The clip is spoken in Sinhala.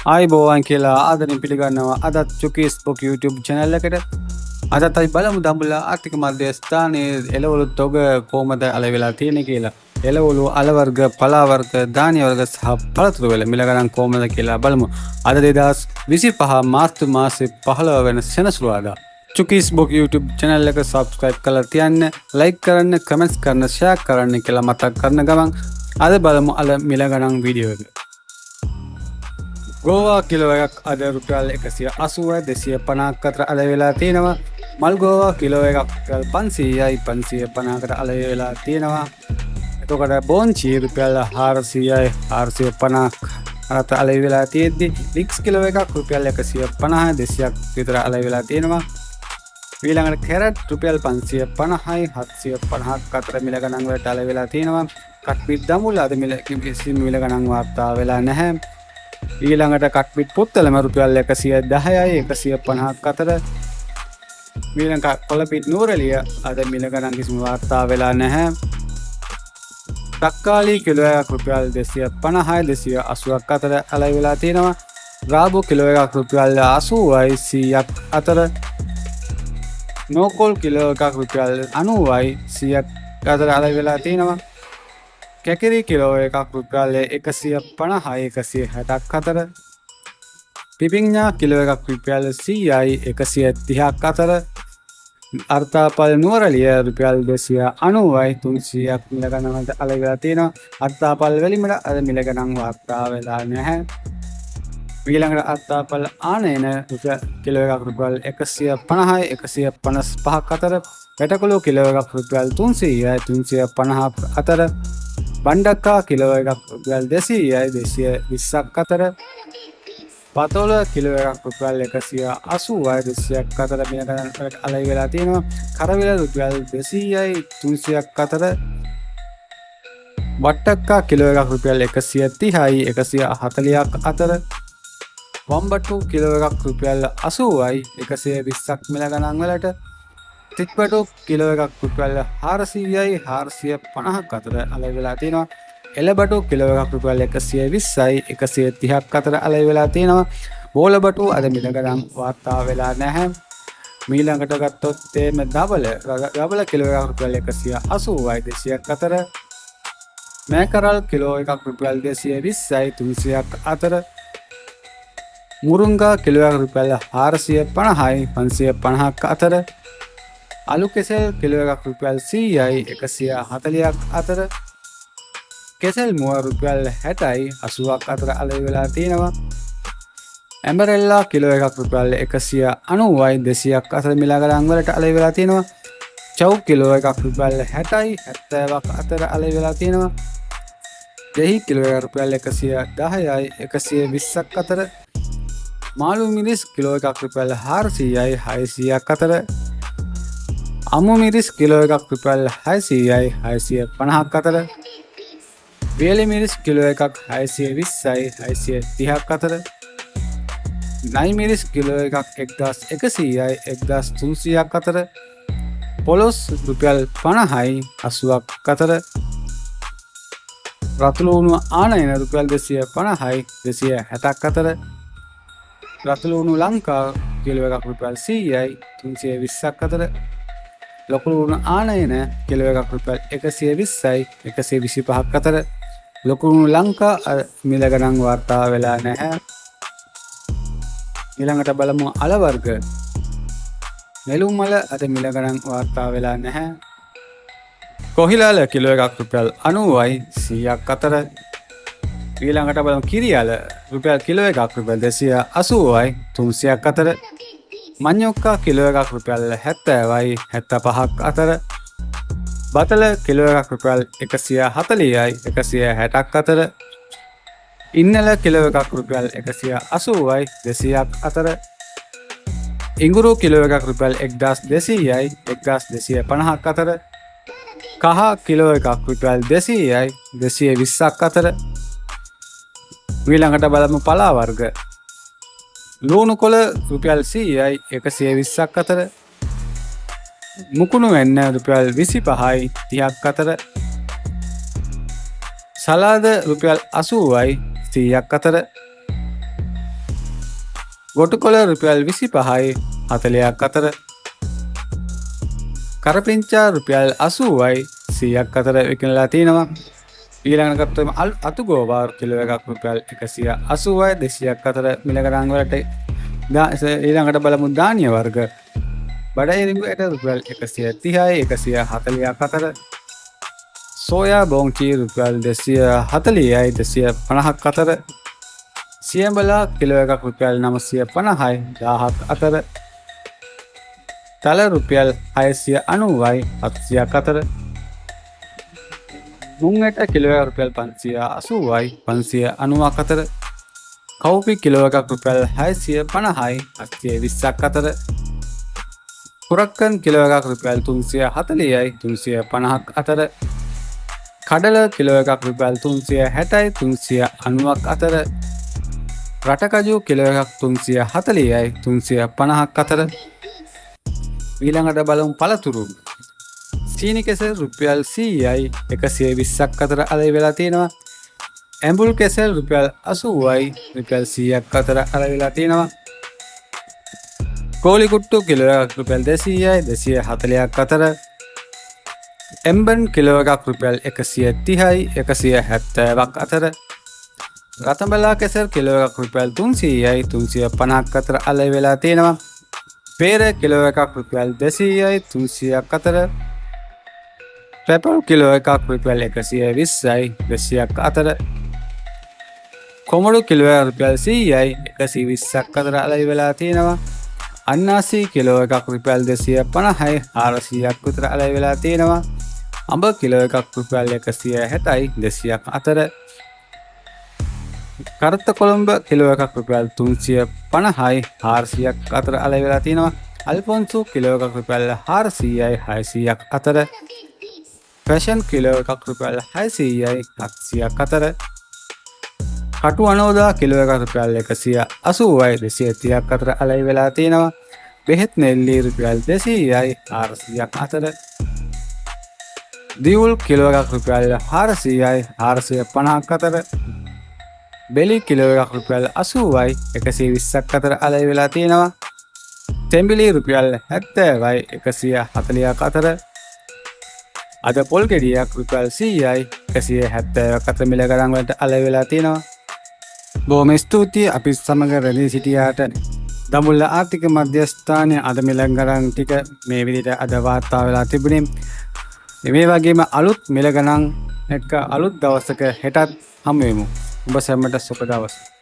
ආයිබෝවන් කියලා ආදරෙන් පිළිගන්නවා අදත් චුකීස් බොක් YouTube channel එකට. අදත් අපි බලමු දඹුල්ල ආර්ථික මධ්‍යස්ථානයේ එළවලු තොග කොහමද අල වෙලා තියෙන්නේ කියලා. එළවලු අල වර්ග, පලා වර්ග, ධාන්‍ය වර්ග සහ පළතුරු වල මිල ගණන් කොහමද කියලා බලමු. අද 2025 මාර්තු මාසේ 15 වෙනි සෙනසුරාදා. චුකීස් බොක් YouTube channel එක subscribe කරලා තියන්න, like කරන්න, comments කරන්න, share කරන්න කියලා මතක් කරන ගමන් අද බලමු අල මිල ගණන් වීඩියෝ එක. ගෝවා කිලෝ එකක් අද රුපියල් 180යි 250ක් අතර අල වෙලා තියෙනවා. මල් ගෝවා කිලෝ එකක් රුපියල් 500යි 550කට අල වෙලා තියෙනවා. එතකොට බෝන්චි රුපියල් 400යි 450ක් අතර අල වෙලා තියෙද්දි ලික්ස් කිලෝ එකක් රුපියල් 150යි 200ක් විතර අල වෙලා තියෙනවා. ඊළඟට කැරට් රුපියල් 550යි 750ක් අතර මිල ගණන් වලට අල වෙලා තියෙනවා. කට්පිට් දඹුල්ල අද මිල ගණන් වාර්තා වෙලා නැහැ. ඊළඟට කට්පිට් පුත්තලම රුපියල් 110යි 150ක් අතර. ඊළඟ කොළපිට නූරලිය අද මිල ගණන් කිසිම වාර්තා වෙලා නැහැ. තක්කාලි කිලෝ එකක් රුපියල් 250යි 280ක් අතර අල වෙලා තියෙනවා. රාබු කිලෝ එකක් රුපියල් 80යි 100ක් අතර. නෝකොල් කිලෝ එකක් රුපියල් 90යි 100ක් අතර අල වෙලා තියෙනවා. කැකිරි කිලෝ එකක් රුපියල් 150යි 160ක් අතර. පිපිඤ්ඤා කිලෝ එකක් රුපියල් 100යි 130ක් අතර. අර්තාපල් නුවරලිය රුපියල් 290යි 300ක් මිල ගණන් වලට අල වෙලා තියෙනවා. අර්තාපල් වැලිමඩ අද මිල ගණන් වාර්තා වෙලා නැහැ. ඊළඟට අර්තාපල් ආනයන කිලෝ එකක් රුපියල් 150යි 155ක් අතර. වැටකොළු කිලෝ එකක් රුපියල් 300යි 350ක් අතර. බණ්ඩක්කා කිලෝ එකක් රුපියල් 200යි 220ක් අතර. පතොල කිලෝ එකක් රුපියල් 180යි 200ක් අතර මිල ගණන් වලට අල වෙලා තියෙනවා. කරවිල රුපියල් 200යි 300ක් අතර. වට්ටක්කා කිලෝ එකක් රුපියල් 130යි 140ක් අතර. වම්බටු කිලෝ එකක් රුපියල් 80යි 120ක් මිල ගණන් වලට. තික්බටු කිලෝ එකක් රුපියල් 400යි 450ක් අතර අල වෙලා තියෙනවා. එළබටු කිලෝ එකක් රුපියල් 120යි 130ක් අතර අල වෙලා තියෙනවා. බෝලබටු අද මිල ගණන් වාර්තා වෙලා නැහැ. ඊළඟට ගත්තොත් මේ දබල කිලෝ එකක් රුපියල් 180යි 200ක් අතර. මේකරල් කිලෝ එකක් රුපියල් 220යි 300ක් අතර. මුරුංගා කිලෝ එකක් රුපියල් 450යි 550ක් අතර. අලු කෙසෙල් කිලෝ එකක් රුපියල් 100යි 140ක් අතර. කෙසෙල් මුව රුපියල් 60යි 80ක් අතර අල වෙලා තියෙනවා. ඇඹරෙල්ලා කිලෝ එකක් රුපියල් 190යි 200ක් අතර මිල ගණන් වලට අල වෙලා තියෙනවා. චව් කිලෝ එකක් රුපියල් 60යි 70ක් අතර අල වෙලා තියෙනවා. දෙහි කිලෝ එකක් රුපියල් 110යි 120ක් අතර. මාළු මිරිස් කිලෝ එකක් රුපියල් 400යි 600ක් අතර. අමු මිරිස් කිලෝ එකක් රුපියල් 600යි 650ක් අතර. වියලි මිරිස් කිලෝ එකක් 620යි 630ක් අතර. නයි මිරිස් කිලෝ එකක් 1100යි 1300ක් අතර. පොලොස් රුපියල් 50යි 80ක් අතර. රතුළු උණු ආනයන රුපියල් 250යි 260ක් අතර. රතුළු උණු ලංකා කිලෝ එකක් රුපියල් 100යි 320ක් අතර. ලොකුළු උණු ආනයන කිලෝ එකක් රුපියල් 120යි 125ක් අතර. ලොකුළු උණු ලංකා මිල ගණන් වාර්තා වෙලා නැහැ. ඊළඟට බලමු අල වර්ග. නෙළුම් මල අද මිල ගණන් වාර්තා වෙලා නැහැ. කොහිලාල කිලෝ එකක් රුපියල් 90යි 100ක් අතර. ඊළඟට බලමු කිරියාල රුපියල් කිලෝ එකක් රුපියල් 280යි 300ක් අතර. මඤ්ඤොක්කා කිලෝ එකක් රුපියල් 70යි 75ක් අතර. බතල කිලෝ එකක් රුපියල් 140යි 160ක් අතර. ඉන්නල කිලෝ එකක් රුපියල් 180යි 200ක් අතර. ඉඟුරු කිලෝ එකක් රුපියල් 1200යි 1250ක් අතර. කහ කිලෝ එකක් රුපියල් 200යි 220ක් අතර. ඊළඟට බලමු පලා වර්ග. ලුණු කොළ රුපියල් 100යි 120ක් අතර. මුකුණු වෙන්න රුපියල් 25යි 30ක් අතර. සලාද රුපියල් 80යි 100ක් අතර. ගොටුකොළ රුපියල් 25යි 40ක් අතර. කරපිංචා රුපියල් 80යි 100ක් අතර විකිණලා තිනවා. ඊළඟට ගත්තොත් අතු ගෝවා කිලෝ එකක් රුපියල් 180යි 200ක් අතර මිල ගණන් වලට. ඊළඟට බලමු ධාන්‍ය වර්ග. බඩහිරිඟුට රුපියල් 130යි 140ක් අතර. සෝයා බෝංචි රුපියල් 240යි 250ක් අතර. සියඹලා කිලෝ එකක් රුපියල් 950යි 1000ක් අතර. තල රුපියල් 690යි 700ක් අතර. මුං ඇට කිලෝ එකක් රුපියල් 580යි 590ක් අතර. කව්පි කිලෝ එකක් රුපියල් 650යි 820ක් අතර. කුරක්කන් කිලෝ එකක් රුපියල් 340යි 350ක් අතර. කඩල කිලෝ එකක් රුපියල් 360යි 390ක් අතර. රටකජු කිලෝ එකක් 340යි 350ක් අතර. ඊළඟට බලමු පළතුරු. සීනි කෙසෙල් රුපියල් 100යි 120ක් අතර අලෙවි වෙලා තියෙනවා. ඇඹුල් කෙසෙල් රුපියල් 80යි රුපියල් 100ක් අතර අලෙවි වෙලා තියෙනවා. කෝලි කුට්ටු කිලෝ එකක් රුපියල් 200යි 240ක් අතර. එම්බන් කිලෝ එකක් රුපියල් 130යි 170ක් අතර. රතඹලා කෙසෙල් කිලෝ එකක් රුපියල් 300යි 350ක් අතර අලෙවි වෙලා තියෙනවා. පේර කිලෝ එකක් රුපියල් 200යි 300ක් අතර. පැපල් කිලෝ එකක් රුපියල් 120යි 200ක් අතර. කොමඩු කිලෝ එකක් රුපියල් 100යි 120ක් අතර අලෙවි වෙලා තියෙනවා. අන්නාසි කිලෝ එකක් රුපියල් 250යි 400ක් විතර අලෙවි වෙලා තියෙනවා. අඹ කිලෝ එකක් රුපියල් 160යි 200ක් අතර. කරත්ත කොළඹ කිලෝ එකක් රුපියල් 350යි 400ක් අතර අලෙවි වෙලා තියෙනවා. අල්ෆොන්සෝ කිලෝ එකක් රුපියල් 400යි 600ක් අතර. ෆැෂන් කිලෝ එකක් රුපියල් 600යි 700ක් අතර. කටු අනෝදා කිලෝ එකක් රුපියල් 180යි 230ක් අතර අලෙවි වෙලා තියෙනවා. බෙහෙත් නෙල්ලි රුපියල් 200යි 400ක් අතර. දියුල් කිලෝ එකක් රුපියල් 400යි 450ක් අතර. බෙලි කිලෝ එකක් රුපියල් 80යි 120ක් අතර අලෙවි වෙලා තියෙනවා. තෙම්බිලි රුපියල් 70යි 140ක් අතර. අද පොල් ගෙඩියක් රුපියල් 100යි 170ක් අතර මිල ගණන් වලට අලෙවි වෙලා තියෙනවා. බොහොම ස්තුතියි අපි සමග රැඳී සිටියාට. දඹුල්ල ආර්ථික මධ්‍යස්ථානයේ අද මිල ගණන් ටික මේ විදිහට අද වාර්තා වෙලා තිබුණේ. මේ වගේම අලුත් මිල ගණන් එක්ක අලුත් දවසක හෙටත් හමු වෙමු. ඔබ සැමට සුබ දවසක්.